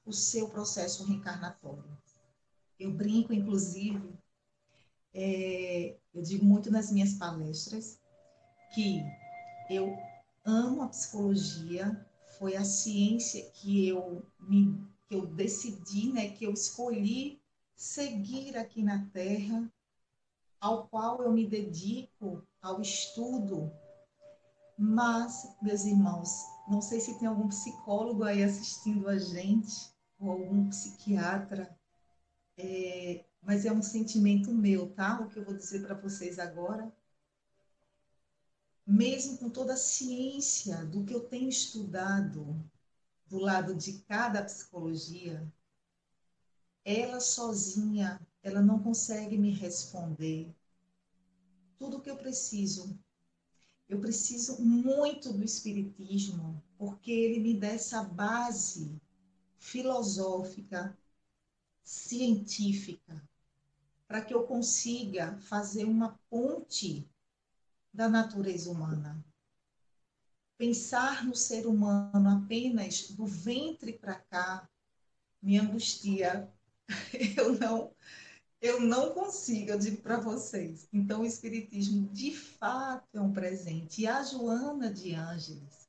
o seu processo reencarnatório. Eu brinco, inclusive, eu digo muito nas minhas palestras que eu amo a psicologia, foi a ciência que eu decidi, né, que eu escolhi seguir aqui na Terra, ao qual eu me dedico ao estudo. Mas, meus irmãos, não sei se tem algum psicólogo aí assistindo a gente, ou algum psiquiatra, mas é um sentimento meu, tá? O que eu vou dizer para vocês agora. Mesmo com toda a ciência do que eu tenho estudado do lado de cada psicologia, ela sozinha, ela não consegue me responder tudo o que eu preciso. Eu preciso muito do espiritismo, porque ele me dá essa base filosófica, científica, para que eu consiga fazer uma ponte da natureza humana. Pensar no ser humano apenas do ventre para cá me angustia. Eu não, eu não consigo, eu digo para vocês. Então, o Espiritismo, de fato, é um presente. E a Joana de Ângeles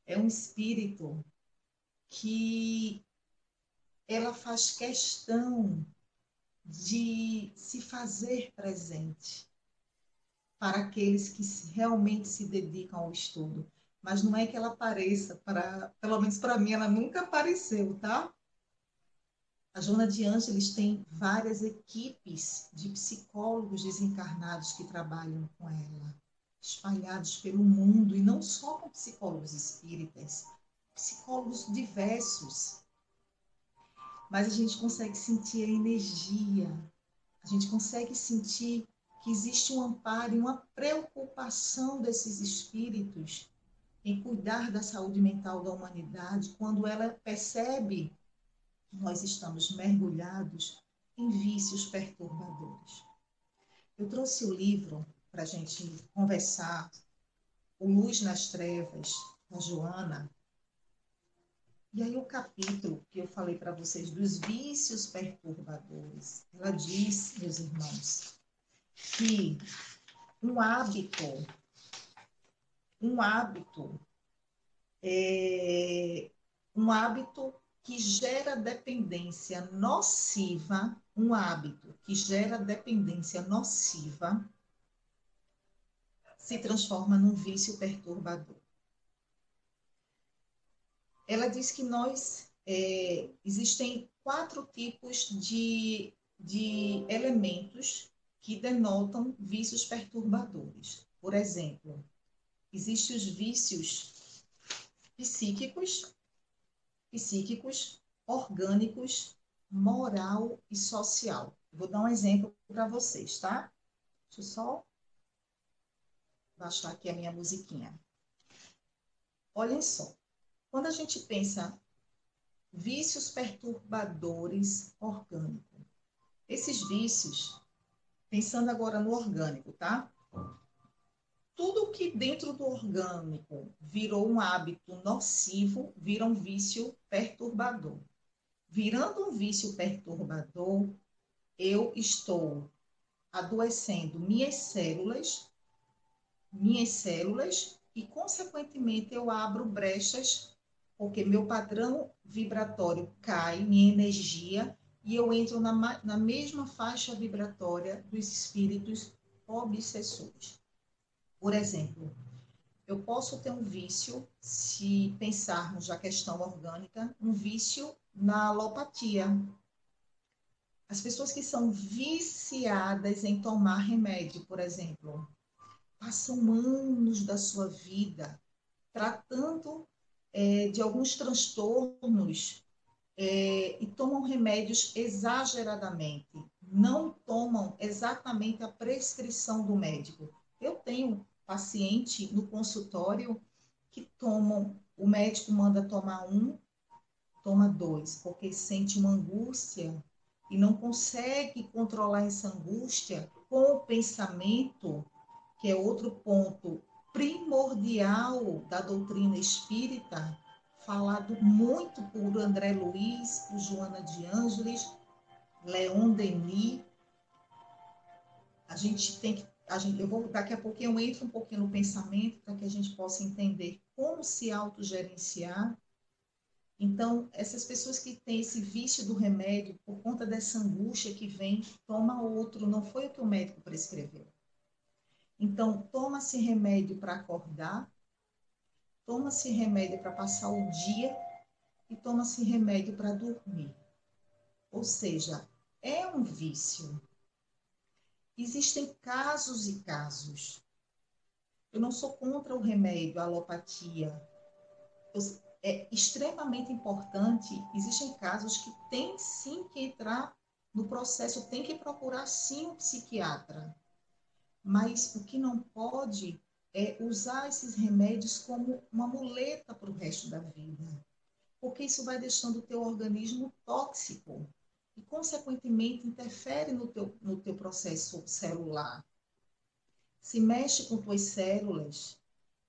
é um espírito que ela faz questão de se fazer presente para aqueles que realmente se dedicam ao estudo. Mas não é que ela apareça, pelo menos para mim, ela nunca apareceu, tá? A Joana de Ângeles tem várias equipes de psicólogos desencarnados que trabalham com ela, espalhados pelo mundo, e não só com psicólogos espíritas, psicólogos diversos. Mas a gente consegue sentir a energia, a gente consegue sentir que existe um amparo e uma preocupação desses espíritos em cuidar da saúde mental da humanidade, quando ela percebe que nós estamos mergulhados em vícios perturbadores. Eu trouxe o livro para a gente conversar, O Luz nas Trevas, da Joana. E aí o capítulo que eu falei para vocês dos vícios perturbadores, ela diz, meus irmãos, que um hábito, um hábito, um hábito que gera dependência nociva, um hábito que gera dependência nociva, se transforma num vício perturbador. Ela diz que existem 4 tipos de elementos que denotam vícios perturbadores. Por exemplo, existem os vícios psíquicos, orgânicos, moral e social. Vou dar um exemplo para vocês, tá? Deixa eu só baixar aqui a minha musiquinha. Olhem só, quando a gente pensa vícios perturbadores orgânicos, esses vícios, pensando agora no orgânico, tá? Tudo que dentro do orgânico virou um hábito nocivo, vira um vício perturbador. Virando um vício perturbador, eu estou adoecendo minhas células e, consequentemente, eu abro brechas, porque meu padrão vibratório cai, minha energia, e eu entro na mesma faixa vibratória dos espíritos obsessores. Por exemplo, eu posso ter um vício, se pensarmos na questão orgânica, um vício na alopatia. As pessoas que são viciadas em tomar remédio, por exemplo, passam anos da sua vida tratando de alguns transtornos e tomam remédios exageradamente, não tomam exatamente a prescrição do médico. Eu tenho paciente no consultório que tomam, o médico manda tomar toma 2, porque sente uma angústia e não consegue controlar essa angústia com o pensamento, que é outro ponto primordial da doutrina espírita, falado muito por André Luiz, por Joana de Ângeles, Leon Denis. A gente tem que, daqui a pouquinho eu entro um pouquinho no pensamento para que a gente possa entender como se autogerenciar. Então, essas pessoas que têm esse vício do remédio, por conta dessa angústia que vem, toma outro, não foi o que o médico prescreveu. Então, toma-se remédio para acordar, toma-se remédio para passar o dia e toma-se remédio para dormir. Ou seja, é um vício. Existem casos e casos. Eu não sou contra o remédio, a alopatia. É extremamente importante. Existem casos que tem sim que entrar no processo, tem que procurar sim um psiquiatra. Mas o que não pode é usar esses remédios como uma muleta para o resto da vida. Porque isso vai deixando o teu organismo tóxico e, consequentemente, interfere no teu processo celular. Se mexe com tuas células,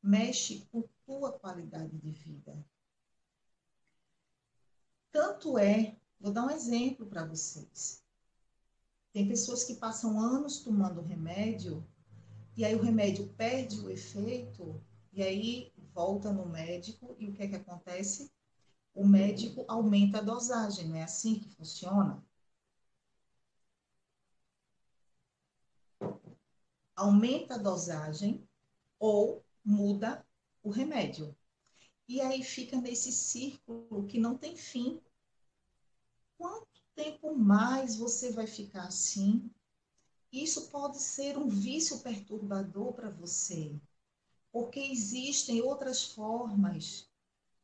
mexe com tua qualidade de vida. Tanto é, vou dar um exemplo para vocês. Tem pessoas que passam anos tomando remédio e aí o remédio perde o efeito e aí volta no médico e o que é que acontece? O médico aumenta a dosagem, não é assim que funciona? Aumenta a dosagem ou muda o remédio. E aí fica nesse círculo que não tem fim. Quanto tempo mais você vai ficar assim? Isso pode ser um vício perturbador para você, porque existem outras formas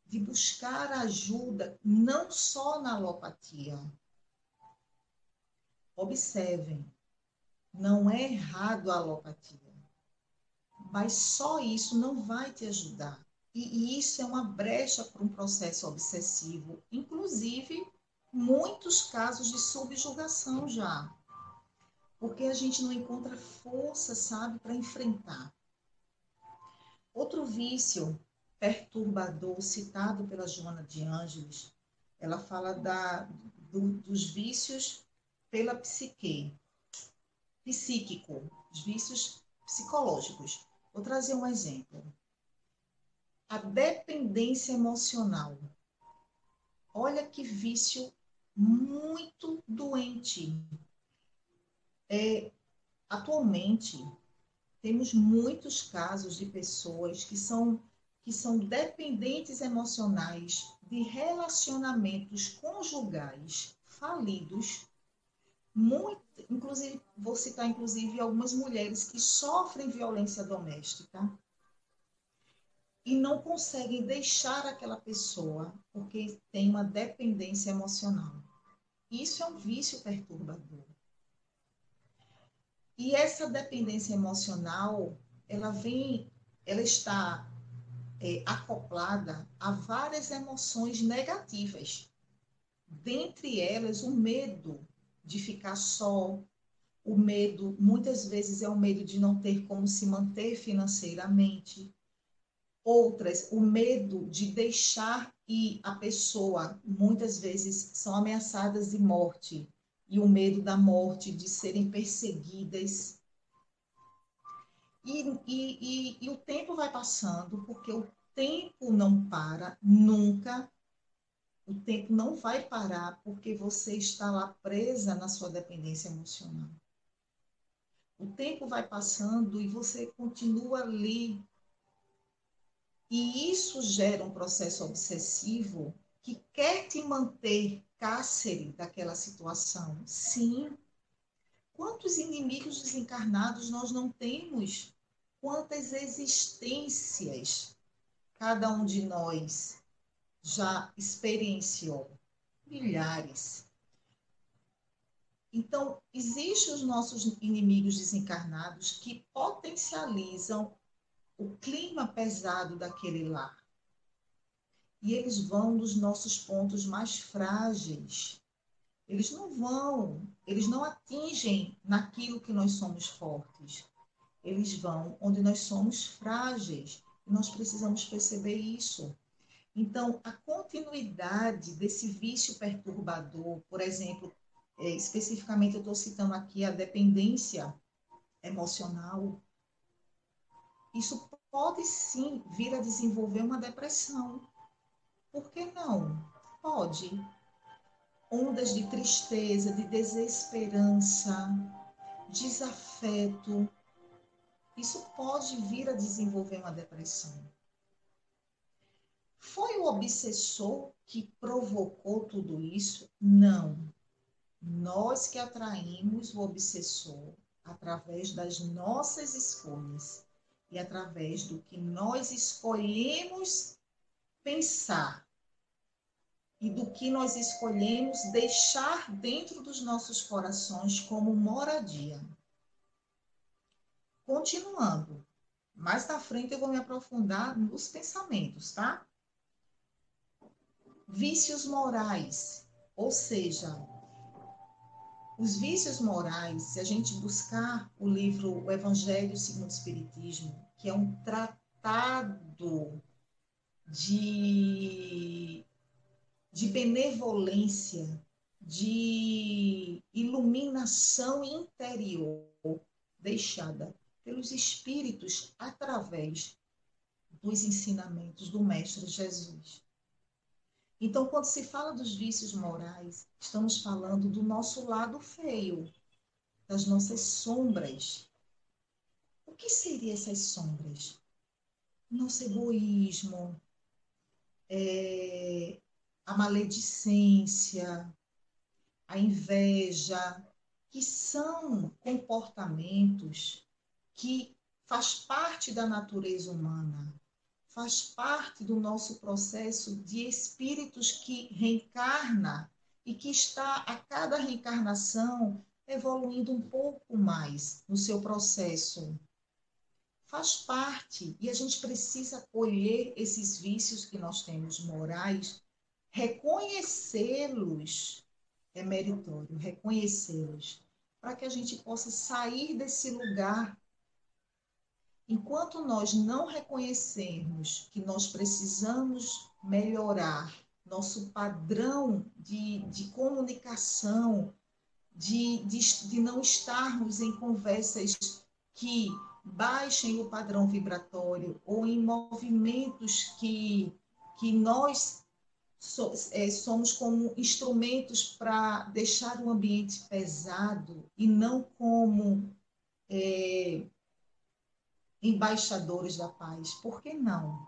de buscar ajuda, não só na alopatia. Observem, não é errado a alopatia, mas só isso não vai te ajudar. E isso é uma brecha para um processo obsessivo, inclusive muitos casos de subjugação já, porque a gente não encontra força, sabe, para enfrentar. Outro vício perturbador citado pela Joana de Ângeles, ela fala dos vícios pela psíquico, os vícios psicológicos. Vou trazer um exemplo. A dependência emocional. Olha que vício muito doente. Atualmente, temos muitos casos de pessoas que são dependentes emocionais de relacionamentos conjugais falidos. Muito, inclusive, vou citar inclusive algumas mulheres que sofrem violência doméstica e não conseguem deixar aquela pessoa porque tem uma dependência emocional. Isso é um vício perturbador. E essa dependência emocional, ela está acoplada a várias emoções negativas. Dentre elas, o medo de ficar só, o medo, muitas vezes é o medo de não ter como se manter financeiramente. Outras, o medo de deixar ir a pessoa, muitas vezes são ameaçadas de morte, e o medo da morte, de serem perseguidas. E o tempo vai passando, porque o tempo não para nunca. O tempo não vai parar porque você está lá presa na sua dependência emocional. O tempo vai passando e você continua ali. E isso gera um processo obsessivo que quer te manter cárcere daquela situação. Sim. Quantos inimigos desencarnados nós não temos? Quantas existências cada um de nós já experienciou? Milhares. Então, existem os nossos inimigos desencarnados que potencializam o clima pesado daquele lar. E eles vão nos nossos pontos mais frágeis. Eles não atingem naquilo que nós somos fortes. Eles vão onde nós somos frágeis. E nós precisamos perceber isso. Então, a continuidade desse vício perturbador, por exemplo, especificamente eu estou citando aqui a dependência emocional, isso pode sim vir a desenvolver uma depressão. Por que não? Pode. Ondas de tristeza, de desesperança, desafeto, isso pode vir a desenvolver uma depressão. Foi o obsessor que provocou tudo isso? Não. Nós que atraímos o obsessor através das nossas escolhas e através do que nós escolhemos pensar e do que nós escolhemos deixar dentro dos nossos corações como moradia. Continuando, mais na frente eu vou me aprofundar nos pensamentos, tá? Vícios morais, ou seja, os vícios morais, se a gente buscar o livro O Evangelho segundo o Espiritismo, que é um tratado de, de benevolência, de iluminação interior deixada pelos espíritos através dos ensinamentos do Mestre Jesus. Então, quando se fala dos vícios morais, estamos falando do nosso lado feio, das nossas sombras. O que seriam essas sombras? Nosso egoísmo, a maledicência, a inveja, que são comportamentos que faz parte da natureza humana, faz parte do nosso processo de espíritos que reencarna e que está a cada reencarnação evoluindo um pouco mais no seu processo. Faz parte e a gente precisa acolher esses vícios que nós temos morais, reconhecê-los, é meritório, reconhecê-los, para que a gente possa sair desse lugar. Enquanto nós não reconhecermos que nós precisamos melhorar nosso padrão de comunicação, de não estarmos em conversas que baixem o padrão vibratório ou em movimentos que nós somos como instrumentos para deixar o ambiente pesado e não como embaixadores da paz. Por que não?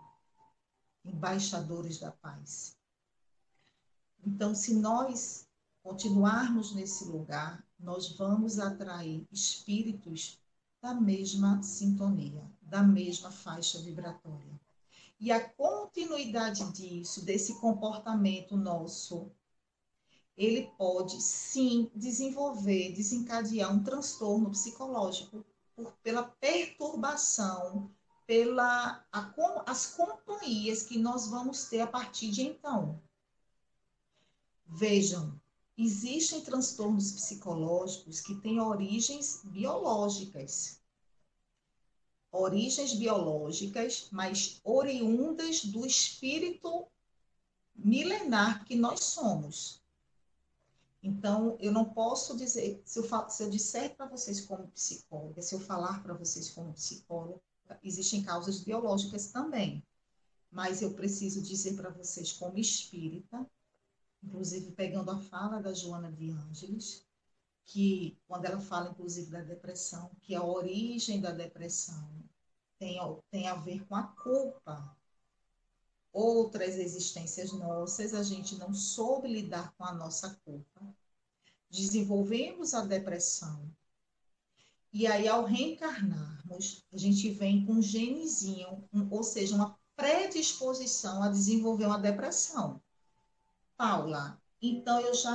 Embaixadores da paz. Então, se nós continuarmos nesse lugar, nós vamos atrair espíritos da mesma sintonia, da mesma faixa vibratória. E a continuidade disso, desse comportamento nosso, ele pode sim desenvolver, desencadear um transtorno psicológico pela perturbação, as companhias que nós vamos ter a partir de então. Vejam, existem transtornos psicológicos que têm origens biológicas, mas oriundas do espírito milenar que nós somos. Então, eu não posso dizer, se eu disser para vocês como psicóloga, se eu falar para vocês como psicóloga, existem causas biológicas também, mas eu preciso dizer para vocês como espírita, inclusive pegando a fala da Joana de Ângeles, que quando ela fala, inclusive, da depressão, que a origem da depressão tem a ver com a culpa. Outras existências nossas, a gente não soube lidar com a nossa culpa. Desenvolvemos a depressão. E aí, ao reencarnarmos, a gente vem com um genezinho, ou seja, uma predisposição a desenvolver uma depressão. Paula, então eu já